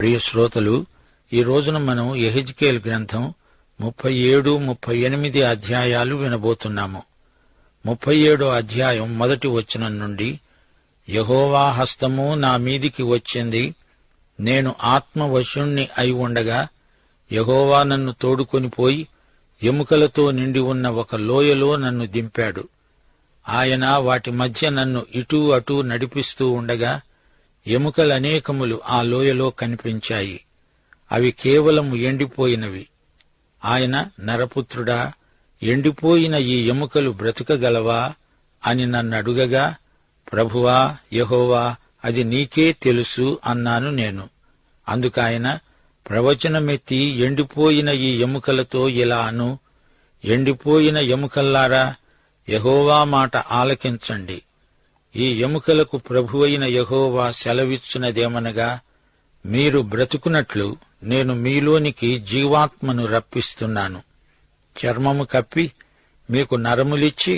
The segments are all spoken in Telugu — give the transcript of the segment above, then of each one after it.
ప్రియ శ్రోతలు, ఈ రోజున మనం యెహెజ్కేలు గ్రంథం 37, 38 అధ్యాయాలు వినబోతున్నాము. 37వ అధ్యాయం మొదటి వచనం నుండి, యెహోవా హస్తము నా మీదికి వచ్చింది, నేను ఆత్మవశుణ్ణి అయి ఉండగా యెహోవా నన్ను తోడుకొని పోయి ఎముకలతో నిండి ఉన్న ఒక లోయలో నన్ను దింపాడు. ఆయన వాటి మధ్య నన్ను ఇటూ అటూ నడిపిస్తూ ఉండగా ఎముకలనేకములు ఆ లోయలో కనిపించాయి. అవి కేవలము ఎండిపోయినవి. ఆయన, నరపుత్రుడా, ఎండిపోయిన ఈ ఎముకలు బ్రతుకగలవా అని నన్నడుగగా, ప్రభువా యెహోవా, అది నీకే తెలుసు అన్నాను నేను. అందుకాయన ప్రవచనమెత్తి ఎండిపోయిన ఈ ఎముకలతో ఇలా అను, ఎండిపోయిన ఎముకల్లారా, యెహోవా మాట ఆలకించండి. ఈ ఎముకలకు ప్రభువైన యెహోవా సెలవిచ్చునదేమనగా, మీరు బ్రతుకునట్లు నేను మీలోనికి జీవాత్మను రప్పిస్తున్నాను. చర్మము కప్పి మీకు నరములిచ్చి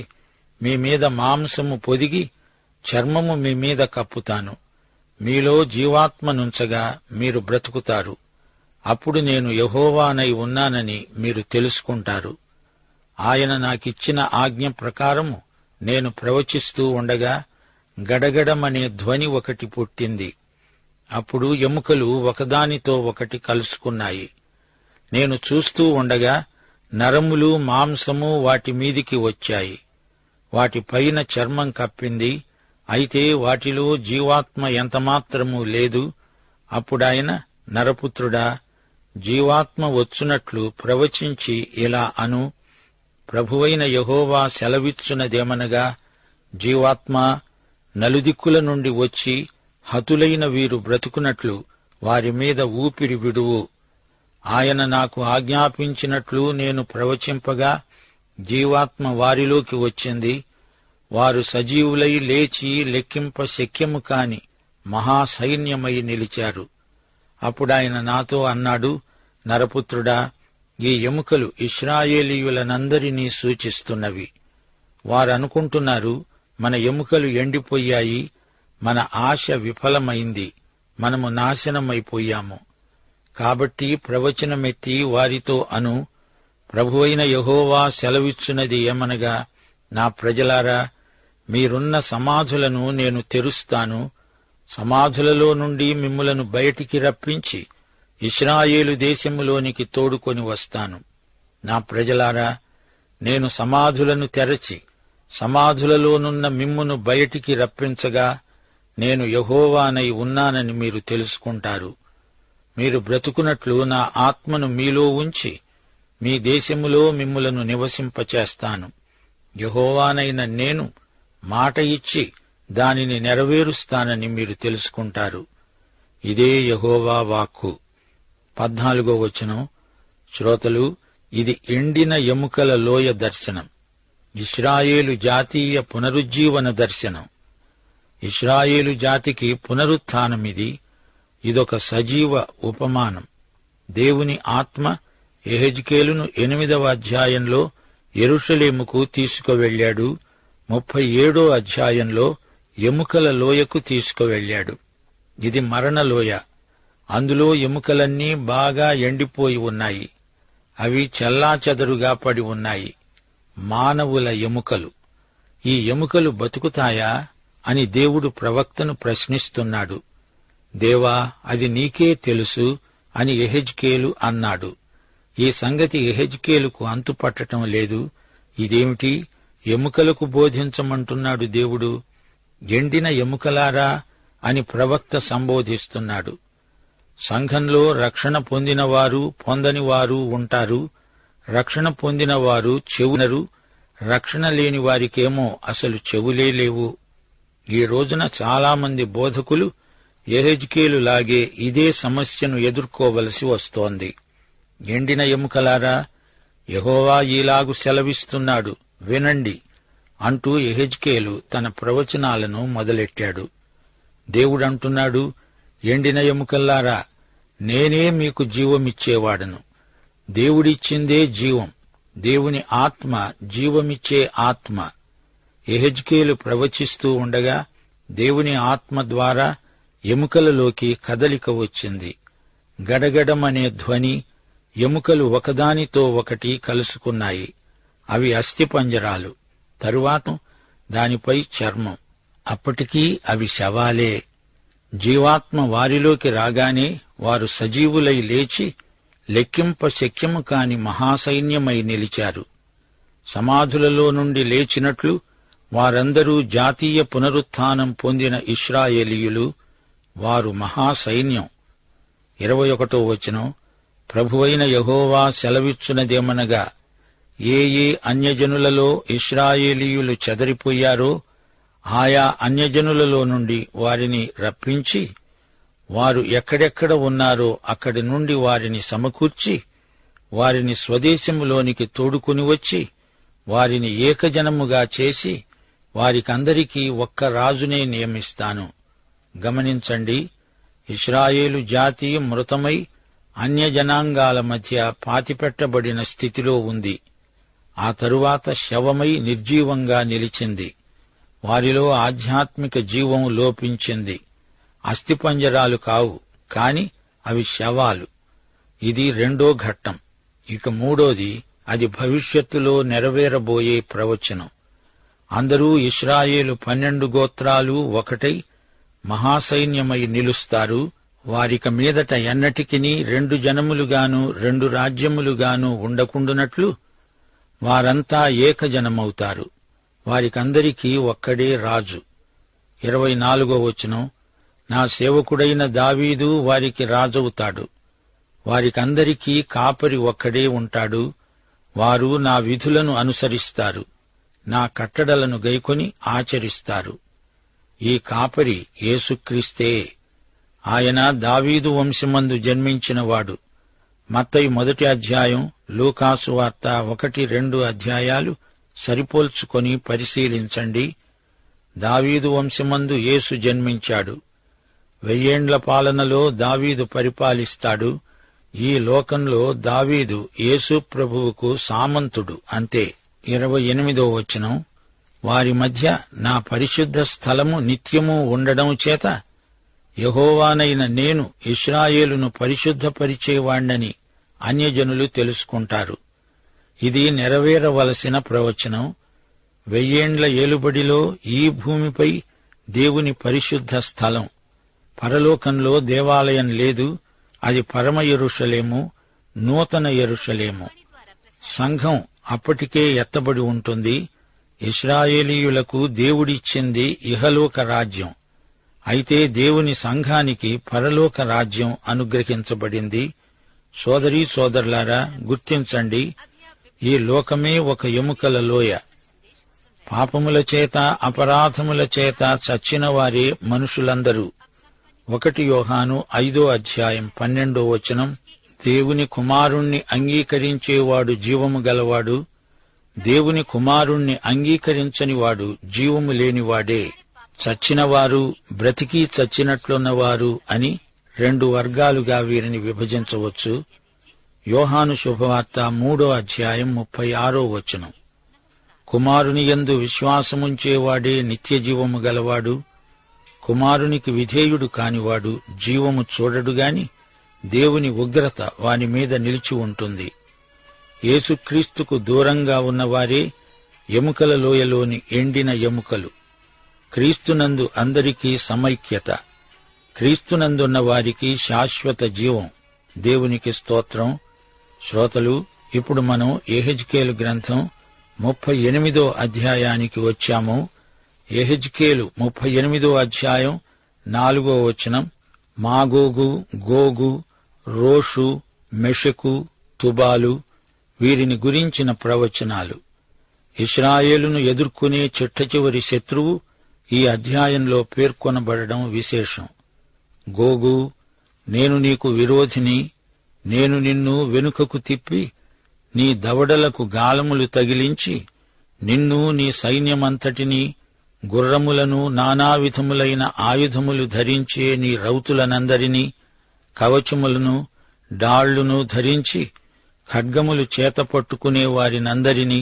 మీ మీద మాంసము పొదిగి చర్మము మీ మీద కప్పుతాను. మీలో జీవాత్మనుంచగా మీరు బ్రతుకుతారు. అప్పుడు నేను యెహోవానై ఉన్నానని మీరు తెలుసుకుంటారు. ఆయన నాకిచ్చిన ఆజ్ఞ ప్రకారము నేను ప్రవచిస్తూ ఉండగా గడగడమనే ధ్వని ఒకటి పుట్టింది. అప్పుడు ఎముకలు ఒకదానితో ఒకటి కలుసుకున్నాయి. నేను చూస్తూ ఉండగా నరములు మాంసము వాటి మీదికి వచ్చాయి. వాటిపైన చర్మం కప్పింది, అయితే వాటిలో జీవాత్మ ఎంతమాత్రమూ లేదు. అప్పుడాయన, నరపుత్రుడా, జీవాత్మ వచ్చునట్లు ప్రవచించి ఇలా అను, ప్రభువైన యెహోవా సెలవిచ్చునదేమనగా, జీవాత్మ, నలుదిక్కుల నుండి వచ్చి హతులైన వీరు బ్రతుకునట్లు వారి మీద ఊపిరి విడువు. ఆయన నాకు ఆజ్ఞాపించినట్లు నేను ప్రవచింపగా జీవాత్మ వారిలోకి వచ్చింది. వారు సజీవులై లేచి లెక్కింప శక్యము కాని మహాసైన్యమై నిలిచారు. అప్పుడాయన నాతో అన్నాడు, నరపుత్రుడా, ఈ ఎముకలు ఇశ్రాయేలీయులనందరినీ సూచిస్తున్నవి. వారనుకుంటున్నారు, మన ఎముకలు ఎండిపోయాయి, మన ఆశ విఫలమైంది, మనము నాశనమైపోయాము. కాబట్టి ప్రవచనమెత్తి వారితో అను, ప్రభువైన యెహోవా సెలవిచ్చున్నది ఏమనగా, నా ప్రజలారా, మీరున్న సమాధులను నేను తెరుస్తాను. సమాధులలో నుండి మిమ్ములను బయటికి రప్పించి ఇశ్రాయేలు దేశములోనికి తోడుకొని వస్తాను. నా ప్రజలారా, నేను సమాధులను తెరచి సమాధులలోనున్న మిమ్మును బయటికి రప్పించగా నేను యెహోవానై ఉన్నానని మీరు తెలుసుకుంటారు. మీరు బ్రతుకునట్లు నా ఆత్మను మీలో ఉంచి మీ దేశములో మిమ్ములను నివసింపచేస్తాను. యెహోవానైన నేను మాట ఇచ్చి దానిని నెరవేరుస్తానని మీరు తెలుసుకుంటారు. ఇదే యెహోవా వాక్కు. 14వ వచనం. శ్రోతలు, ఇది ఎండిన ఎముకల లోయ దర్శనం. ఇశ్రాయేలు జాతీయ పునరుజ్జీవన దర్శనం. ఇశ్రాయేలు జాతికి పునరుత్థానమిది. ఇదొక సజీవ ఉపమానం. దేవుని ఆత్మ యెహెజ్కేలును 8వ అధ్యాయంలో యెరూషలేముకు తీసుకువెళ్లాడు. 37వ అధ్యాయంలో ఎముకల లోయకు తీసుకువెళ్లాడు. ఇది మరణలోయ. అందులో ఎముకలన్నీ బాగా ఎండిపోయి ఉన్నాయి. అవి చెల్లాచెదరుగా పడి ఉన్నాయి. మానవుల ఎముకలు. ఈ ఎముకలు బతుకుతాయా అని దేవుడు ప్రవక్తను ప్రశ్నిస్తున్నాడు. దేవా, అది నీకే తెలుసు అని యెహెజ్కేలు అన్నాడు. ఈ సంగతి యెహెజ్కేలుకు అంతుపట్టటం లేదు. ఇదేమిటి, ఎముకలకు బోధించమంటున్నాడు దేవుడు? ఎండిన ఎముకలారా అని ప్రవక్త సంబోధిస్తున్నాడు. సంఘంలో రక్షణ పొందినవారు, పొందనివారు ఉంటారు. రక్షణ పొందినవారు చెవునరు, రక్షణ లేని వారికేమో అసలు చెవులే లేవు. ఈ రోజున చాలామంది బోధకులు యెహెజ్కేలులాగే ఇదే సమస్యను ఎదుర్కోవలసి వస్తోంది. ఎండిన ఎముకలారా, యెహోవా ఈలాగు సెలవిస్తున్నాడు, వినండి అంటూ యెహెజ్కేలు తన ప్రవచనాలను మొదలెట్టాడు. దేవుడంటున్నాడు, ఎండిన ఎముకల్లారా, నేనే మీకు జీవమిచ్చేవాడను. దేవుడిచ్చిందే జీవం. దేవుని ఆత్మ జీవమిచ్చే ఆత్మ. యెహెజ్కేలు ప్రవచిస్తూ ఉండగా దేవుని ఆత్మ ద్వారా ఎముకలలోకి కదలిక వచ్చింది. గడగడమనే ధ్వని, ఎముకలు ఒకదానితో ఒకటి కలుసుకున్నాయి. అవి అస్థిపంజరాలు. తరువాత దానిపై చర్మం. అప్పటికీ అవి శవాలే. జీవాత్మ వారిలోకి రాగానే వారు సజీవులై లేచి లెక్కింప శక్యము కాని మహాసైన్యమై నిలిచారు. సమాధులలో నుండి లేచినట్లు వారందరూ జాతీయ పునరుత్థానం పొందిన ఇశ్రాయేలీయులు. వారు మహాసైన్యం. 21వ వచనం, ప్రభువైన యెహోవా సెలవిచ్చునదేమనగా, ఏ ఏ అన్యజనులలో ఇశ్రాయేలీయులు చెదరిపోయారో ఆయా అన్యజనులలో నుండి వారిని రప్పించి, వారు ఎక్కడెక్కడ ఉన్నారో అక్కడి నుండి వారిని సమకూర్చి, వారిని స్వదేశములోనికి తోడుకుని వచ్చి, వారిని ఏకజనముగా చేసి, వారికందరికీ ఒక్క రాజునే నియమిస్తాను. గమనించండి, ఇశ్రాయేలు జాతి మృతమై అన్యజనాంగాల మధ్య పాతిపెట్టబడిన స్థితిలో ఉంది. ఆ తరువాత శవమై నిర్జీవంగా నిలిచింది. వారిలో ఆధ్యాత్మిక జీవం లోపించింది. అస్థిపంజరాలు కావు, కాని అవి శవాలు. ఇది రెండో ఘట్టం. ఇక మూడోది, అది భవిష్యత్తులో నెరవేరబోయే ప్రవచనం. అందరూ ఇశ్రాయేలు 12 గోత్రాలు ఒకటై మహాసైన్యమై నిలుస్తారు. వారిక మీదట ఎన్నటికినీ 2 జనములుగాను 2 రాజ్యములుగాను ఉండకుండునట్లు వారంతా ఏకజనమవుతారు. వారికందరికీ ఒక్కడే రాజు. 24వ వచనం, నా సేవకుడైన దావీదు వారికి రాజవుతాడు. వారికందరికీ కాపరి ఒక్కడే ఉంటాడు. వారు నా విధులను అనుసరిస్తారు, నా కట్టడలను గైకొని ఆచరిస్తారు. ఈ కాపరి యేసుక్రీస్తే. ఆయన దావీదు వంశమందు జన్మించినవాడు. మత్తయి 1వ అధ్యాయం, లూకాసు వార్త 1-2 అధ్యాయాలు సరిపోల్చుకొని పరిశీలించండి. దావీదు వంశమందు యేసు జన్మించాడు. 1000 ఏండ్ల పాలనలో దావీదు పరిపాలిస్తాడు. ఈ లోకంలో దావీదు యేసు ప్రభువుకు సామంతుడు, అంతే. 28వ వచనం, వారి మధ్య నా పరిశుద్ధ స్థలము నిత్యము ఉండడం చేత యెహోవానైన నేను ఇశ్రాయేలును పరిశుద్ధపరిచేవాణ్ణని అన్యజనులు తెలుసుకుంటారు. ఇది నెరవేరవలసిన ప్రవచనం. 1000 ఏండ్ల ఏలుబడిలో ఈ భూమిపై దేవుని పరిశుద్ధ స్థలం. పరలోకంలో దేవాలయం లేదు. అది పరమ యెరూషలేము, నూతన యెరూషలేము. సంఘం అప్పటికే ఎత్తబడి ఉంటుంది. ఇశ్రాయేలీయులకు దేవుడిచ్చింది ఇహలోక రాజ్యం. అయితే దేవుని సంఘానికి పరలోక రాజ్యం అనుగ్రహించబడింది. సోదరీ సోదరులారా, గుర్తించండి, ఈ లోకమే ఒక ఎముకల లోయ. పాపముల చేత అపరాధముల చేత చచ్చిన వారే మనుషులందరూ. 1 యోహాను 5వ అధ్యాయం 12వ వచనం, దేవుని కుమారుణ్ణి అంగీకరించేవాడు జీవము గలవాడు, దేవుని కుమారుణ్ణి అంగీకరించనివాడు జీవము లేనివాడే. చచ్చినవారు, బ్రతికి చచ్చినట్లున్నవారు అని 2 వర్గాలుగా వీరిని విభజించవచ్చు. యోహాను శుభవార్త 3వ అధ్యాయం 36వ వచనం, కుమారుని యందు విశ్వాసముంచేవాడే నిత్యజీవము గలవాడు. కుమారునికి విధేయుడు కానివాడు జీవము చూడడుగాని దేవుని ఉగ్రత వాని మీద నిలిచి ఉంటుంది. యేసుక్రీస్తుకు దూరంగా ఉన్నవారే ఎముకల లోయలోని ఎండిన ఎముకలు. క్రీస్తునందు అందరికీ సమైక్యత. క్రీస్తునందున్న వారికి శాశ్వత జీవం. దేవునికి స్తోత్రం. శ్రోతలు, ఇప్పుడు మనం యెహెజ్కేలు గ్రంథం 38వ అధ్యాయానికి వచ్చాము. యెహెజ్కేలు 38వ అధ్యాయం 4వ వచనం, మాగోగు, గోగు, రోషు, మెషెకు, తుబాలు, వీరిని గురించిన ప్రవచనాలు. ఇశ్రాయేలును ఎదుర్కొనే చిట్టచివరి శత్రువు ఈ అధ్యాయంలో పేర్కొనబడడం విశేషం. గోగు, నేను నీకు విరోధిని, నేను నిన్ను వెనుకకు తిప్పి నీ దవడలకు గాలములు తగిలించి నిన్ను నీ సైన్యమంతటినీ గుర్రములను నానావిధములైన ఆయుధములు ధరించే నీ రౌతులనందరినీ కవచములను డాళ్లును ధరించి ఖడ్గములు చేతపట్టుకునే వారినందరినీ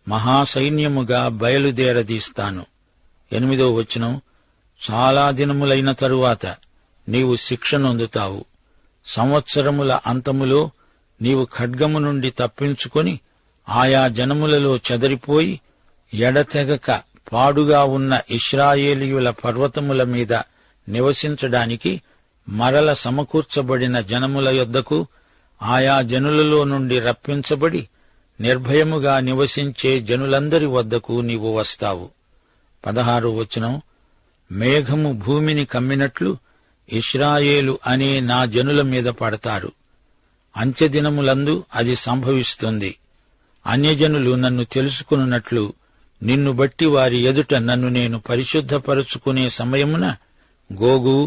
మహాసైన్యముగా బయలుదేరదీస్తాను. 8వ వచనం, చాలా దినములైన తరువాత నీవు శిక్ష నొందుతావు. సంవత్సరముల అంతములో నీవు ఖడ్గము నుండి తప్పించుకొని ఆయా జనములలో చెదరిపోయి ఎడతెగక పాడుగా ఉన్న ఇశ్రాయేలీయుల పర్వతముల మీద నివసించడానికి మరల సమకూర్చబడిన జనముల యొద్దకు ఆయా జనులలో నుండి రప్పించబడి నిర్భయముగా నివసించే జనులందరి వద్దకు నీవు వస్తావు. 16వ వచనం, మేఘము భూమిని కమ్మినట్లు ఇశ్రాయేలు అనే నా జనుల మీద పడతారు. అంత్యదినములందు అది సంభవిస్తుంది. అన్యజనులు నన్ను తెలుసుకున్నట్లు నిన్ను బట్టి వారి ఎదుట నన్ను నేను పరిశుద్ధపరుచుకునే సమయమున గోగు,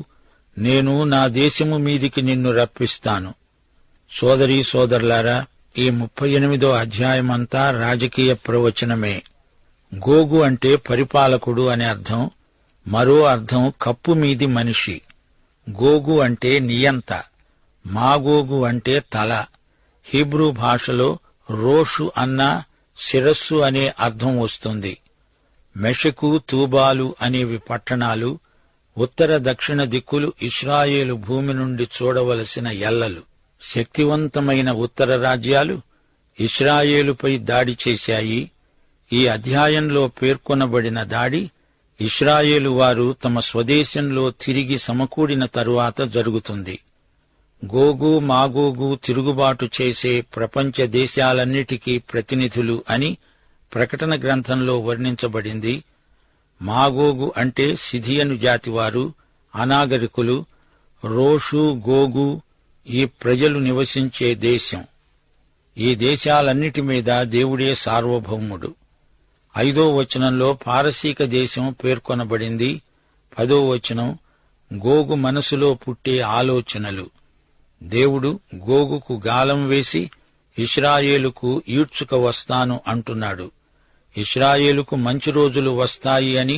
నేను నా దేశము మీదికి నిన్ను రప్పిస్తాను. సోదరీ సోదరులారా, ఈ 38వ అధ్యాయమంతా రాజకీయ ప్రవచనమే. గోగు అంటే పరిపాలకుడు అనే అర్థం. మరో అర్థం కప్పు మీది మనిషి. గోగు అంటే నియంత. మాగోగు అంటే తల. హీబ్రూ భాషలో రోషు అన్నా శిరస్సు అనే అర్థం వస్తుంది. మెషకు, తూబాలు అనేవి పట్టణాలు. ఉత్తర దక్షిణ దిక్కులు ఇశ్రాయేలు భూమి నుండి చూడవలసిన ఎల్లలు. శక్తివంతమైన ఉత్తర రాజ్యాలు ఇశ్రాయేలుపై దాడి చేశాయి. ఈ అధ్యాయంలో పేర్కొనబడిన దాడి ఇశ్రాయేలు వారు తమ స్వదేశంలో తిరిగి సమకూడిన తరువాత జరుగుతుంది. గోగు, మాగోగు తిరుగుబాటు చేసే ప్రపంచ దేశాలన్నిటికీ ప్రతినిధులు అని ప్రకటన గ్రంథంలో వర్ణించబడింది. మాగోగు అంటే సిథియను జాతివారు, అనాగరికులు. రోషు, గోగు ఈ ప్రజలు నివసించే దేశం. ఈ దేశాలన్నిటి మీద దేవుడే సార్వభౌముడు. 5వ వచనంలో పారసీక దేశం పేర్కొనబడింది. 10వ వచనం, గోగు మనసులో పుట్టే ఆలోచనలు. దేవుడు గోగుకు గాలం వేసి ఇశ్రాయేలుకు ఈడ్చుక వస్తాను అంటున్నాడు. ఇశ్రాయేలుకు మంచి రోజులు వస్తాయి అని,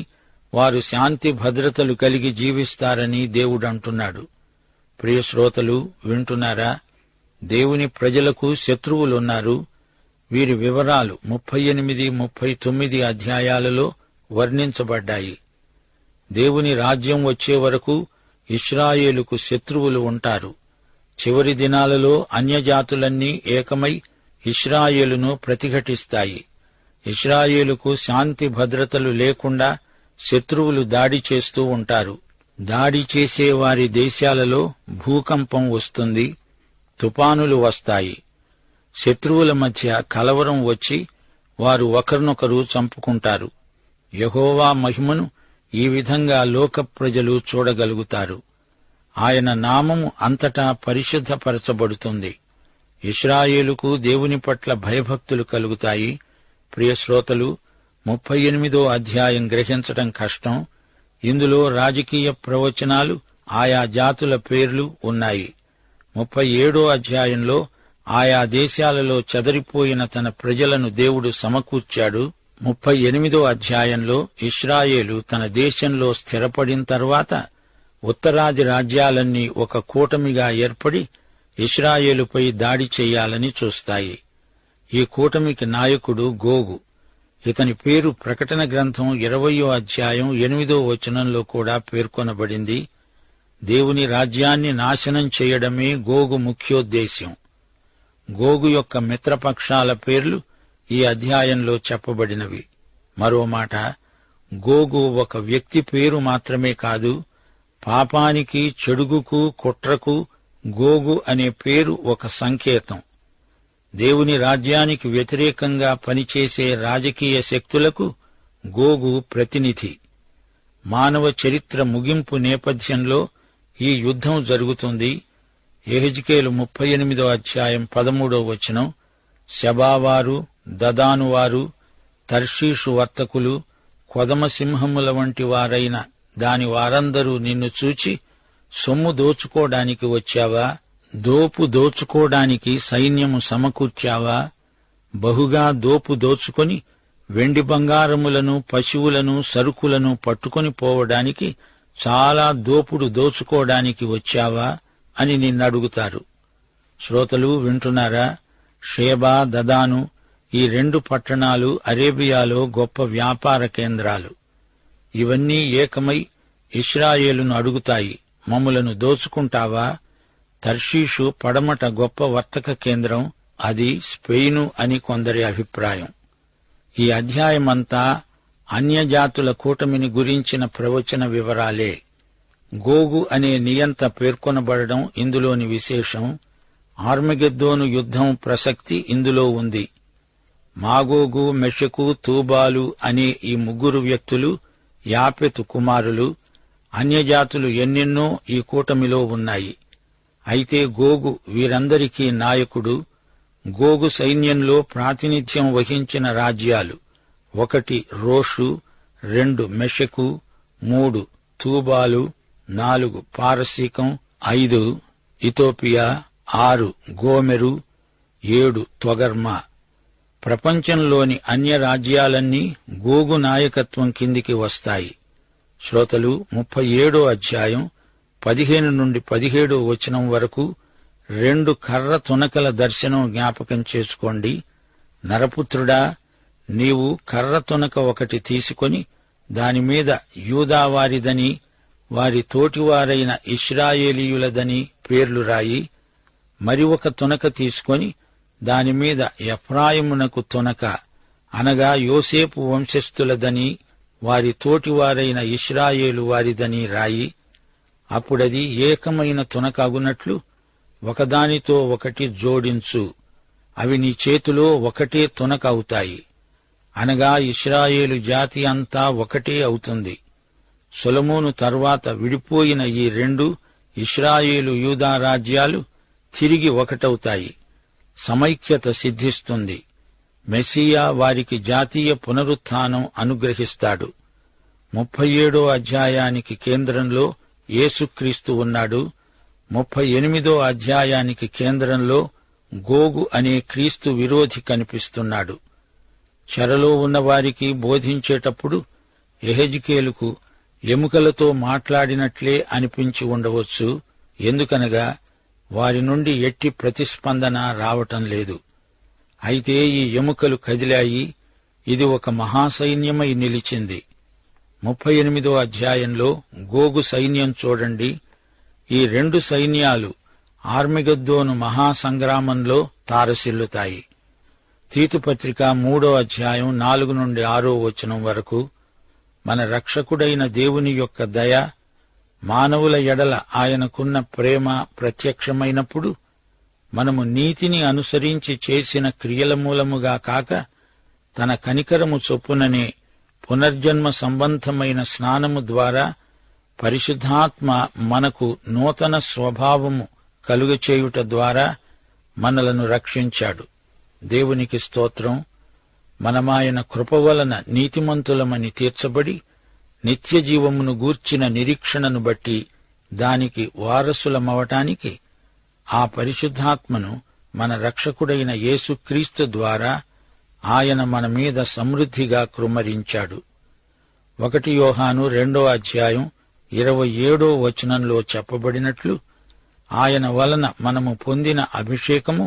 వారు శాంతి భద్రతలు కలిగి జీవిస్తారని దేవుడంటున్నాడు. ప్రియ శ్రోతలు, వింటున్నారా? దేవుని ప్రజలకు శత్రువులున్నారు. వీరి వివరాలు 38, 39 అధ్యాయాలలో వర్ణించబడ్డాయి. దేవుని రాజ్యం వచ్చే వరకు ఇశ్రాయేలుకు శత్రువులు ఉంటారు. చివరి దినాలలో అన్యజాతులన్నీ ఏకమై ఇశ్రాయేలును ప్రతిఘటిస్తాయి. ఇశ్రాయేలుకు శాంతి భద్రతలు లేకుండా శత్రువులు దాడి చేస్తూ ఉంటారు. దాడి చేసే వారి దేశాలలో భూకంపం వస్తుంది, తుపానులు వస్తాయి. శత్రువుల మధ్య కలవరం వచ్చి వారు ఒకరినొకరు చంపుకుంటారు. యెహోవా మహిమను ఈ విధంగా లోక ప్రజలు చూడగలుగుతారు. ఆయన నామము అంతటా పరిశుద్ధపరచబడుతుంది. ఇశ్రాయేలుకు దేవుని పట్ల భయభక్తులు కలుగుతాయి. ప్రియశ్రోతలు, 38వ అధ్యాయం గ్రహించటం కష్టం. ఇందులో రాజకీయ ప్రవచనాలు, ఆయా జాతుల పేర్లు ఉన్నాయి. 37వ అధ్యాయంలో ఆయా దేశాలలో చెదరిపోయిన తన ప్రజలను దేవుడు సమకూర్చాడు. 38వ అధ్యాయంలో ఇశ్రాయేలు తన దేశంలో స్థిరపడిన తర్వాత ఉత్తరాది రాజ్యాలన్నీ ఒక కూటమిగా ఏర్పడి ఇశ్రాయేలుపై దాడి చెయ్యాలని చూస్తాయి. ఈ కూటమికి నాయకుడు గోగు. ఇతని పేరు ప్రకటన గ్రంథం 20వ అధ్యాయం 8వ వచనంలో కూడా పేర్కొనబడింది. దేవుని రాజ్యాన్ని నాశనం చేయడమే గోగు ముఖ్యోద్దేశ్యం. గోగు యొక్క మిత్రపక్షాల పేర్లు ఈ అధ్యాయంలో చెప్పబడినవి. మరో మాట, గోగు ఒక వ్యక్తి పేరు మాత్రమే కాదు, పాపానికి, చెడుగుకు, కుట్రకు గోగు అనే పేరు ఒక సంకేతం. దేవుని రాజ్యానికి వ్యతిరేకంగా పనిచేసే రాజకీయ శక్తులకు గోగు ప్రతినిధి. మానవ చరిత్ర ముగింపు నేపథ్యంలో ఈ యుద్ధం జరుగుతుంది. యెహెజ్కేలు 38వ అధ్యాయం 13వ వచనం, శబావారు, దదానువారు, తర్షీషు వర్తకులు, కొదమసింహముల వంటి వారైన దాని వారందరూ నిన్ను చూచి, సొమ్ము దోచుకోవడానికి వచ్చావా? దోపు దోచుకోవడానికి సైన్యము సమకూర్చావా? బహుగా దోపు దోచుకొని వెండి బంగారములను, పశువులను, సరుకులను పట్టుకొని పోవడానికి, చాలా దోపుడు దోచుకోవడానికి వచ్చావా అని నిన్నడుగుతారు. శ్రోతలు వింటున్నారా? షేబా, దదాను ఈ 2 పట్టణాలు అరేబియాలో గొప్ప వ్యాపార కేంద్రాలు. ఇవన్నీ ఏకమై ఇశ్రాయేలును అడుగుతాయి, మమ్ములను దోచుకుంటావా? తర్షీషు పడమట గొప్ప వర్తక కేంద్రం, అది స్పెయిను అని కొందరి అభిప్రాయం. ఈ అధ్యాయమంతా అన్యజాతుల కూటమిని గురించిన ప్రవచన వివరాలే. గోగు అనే నియంత పేర్కొనబడడం ఇందులోని విశేషం. ఆర్మగెద్దోను యుద్ధం ప్రసక్తి ఇందులో ఉంది. మాగోగు, మెషకు, తూబాలు అనే ఈ ముగ్గురు వ్యక్తులు యాపెతు కుమారులు. అన్యజాతులు ఎన్నెన్నో ఈ కూటమిలో ఉన్నాయి. అయితే గోగు వీరందరికీ నాయకుడు. గోగు సైన్యంలో ప్రాతినిధ్యం వహించిన రాజ్యాలు: 1 రోషు, 2 మెషకు, 3 తూబాలు, 4 పారసీకం, 5 ఇథోపియా, 6 గోమెరు, 7 తొగర్మా. ప్రపంచంలోని అన్య రాజ్యాలన్నీ గోగు నాయకత్వం కిందికి వస్తాయి. శ్రోతలు, 37 అధ్యాయం 15 నుండి 17 వచనం వరకు 2 కర్ర తునకల దర్శనం జ్ఞాపకం చేసుకోండి. నరపుత్రుడా, నీవు కర్ర తునక ఒకటి తీసుకొని దానిమీద యూదావారిదని, వారి తోటివారైన ఇశ్రాయేలీయులదని పేర్లు రాయి. మరి ఒక తునక తీసుకొని దానిమీద ఎఫ్రాయిమునకు తునక, అనగా యోసేపు వంశస్థులదని, వారి తోటివారైన ఇశ్రాయేలు వారిదని రాయి. అప్పుడది ఏకమైన తునక అగునట్లు ఒకదానితో ఒకటి జోడించు. అవి నీ చేతిలో ఒకటే తునక అవుతాయి, అనగా ఇశ్రాయేలు జాతి అంతా ఒకటే అవుతుంది. సొలొమోను తర్వాత విడిపోయిన ఈ 2 ఇశ్రాయేలు యూదా రాజ్యాలు తిరిగి ఒకటవుతాయి. సమైక్యత సిద్ధిస్తుంది. మెస్సియా వారికి జాతీయ పునరుత్థానం అనుగ్రహిస్తాడు. 37 అధ్యాయానికి కేంద్రంలో యేసుక్రీస్తు ఉన్నాడు. 38 అధ్యాయానికి కేంద్రంలో గోగు అనే క్రీస్తు విరోధి కనిపిస్తున్నాడు. చెరలో ఉన్నవారికి బోధించేటప్పుడు యెహెజ్కేలుకు ఎముకలతో మాట్లాడినట్లే అనిపించి ఉండవచ్చు. ఎందుకనగా వారి నుండి ఎట్టి ప్రతిస్పందన రావటం లేదు. అయితే ఈ ఎముకలు కదిలాయి. ఇది ఒక మహాసైన్యమై నిలిచింది. 38 అధ్యాయంలో గోగు సైన్యం చూడండి. ఈ 2 సైన్యాలు ఆర్మగెద్దోను మహాసంగ్రామంలో తారసిల్లుతాయి. తీతుపత్రిక 3 అధ్యాయం 4 నుండి 6 వచనం వరకు మన రక్షకుడైన దేవుని యొక్క దయ, మానవుల ఎడల ఆయనకున్న ప్రేమ ప్రత్యక్షమైనప్పుడు మనము నీతిని అనుసరించి చేసిన క్రియల మూలముగా కాక తన కనికరము చొప్పుననే పునర్జన్మ సంబంధమైన స్నానము ద్వారా పరిశుద్ధాత్మ మనకు నూతన స్వభావము కలుగచేయుట ద్వారా మనలను రక్షించాడు. దేవునికి స్తోత్రం. మనమాయన కృప వలన నీతిమంతులమని తీర్చబడి నిత్యజీవమును గూర్చిన నిరీక్షణను బట్టి దానికి వారసులమవటానికి ఆ పరిశుద్ధాత్మను మన రక్షకుడైన యేసుక్రీస్తు ద్వారా ఆయన మన మీద సమృద్ధిగా కృమ్మరించాడు. 1 యోహాను 2 అధ్యాయం 27 వచనంలో చెప్పబడినట్లు ఆయన వలన మనము పొందిన అభిషేకము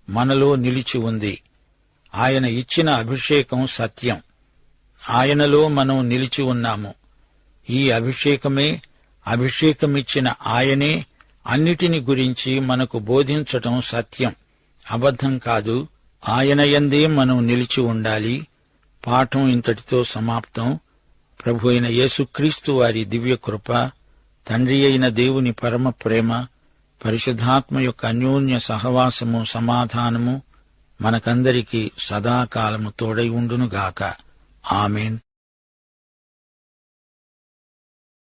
మనలో నిలిచి ఉంది. ఆయన ఇచ్చిన అభిషేకం సత్యం. ఆయనలో మనం నిలిచి ఉన్నాము. ఈ అభిషేకమిచ్చిన ఆయనే అన్నిటిని గురించి మనకు బోధించటం సత్యం, అబద్ధం కాదు. ఆయన యందే మనం నిలిచి ఉండాలి. పాఠం ఇంతటితో సమాప్తం. ప్రభు అయిన యేసుక్రీస్తు వారి దివ్య కృప, తండ్రి అయిన దేవుని పరమ ప్రేమ, పరిశుద్ధాత్మ యొక్క అన్యోన్య సహవాసము, సమాధానము మనకందరికీ సదాకాలము తోడై ఉండునుగాక. ఆమేన్.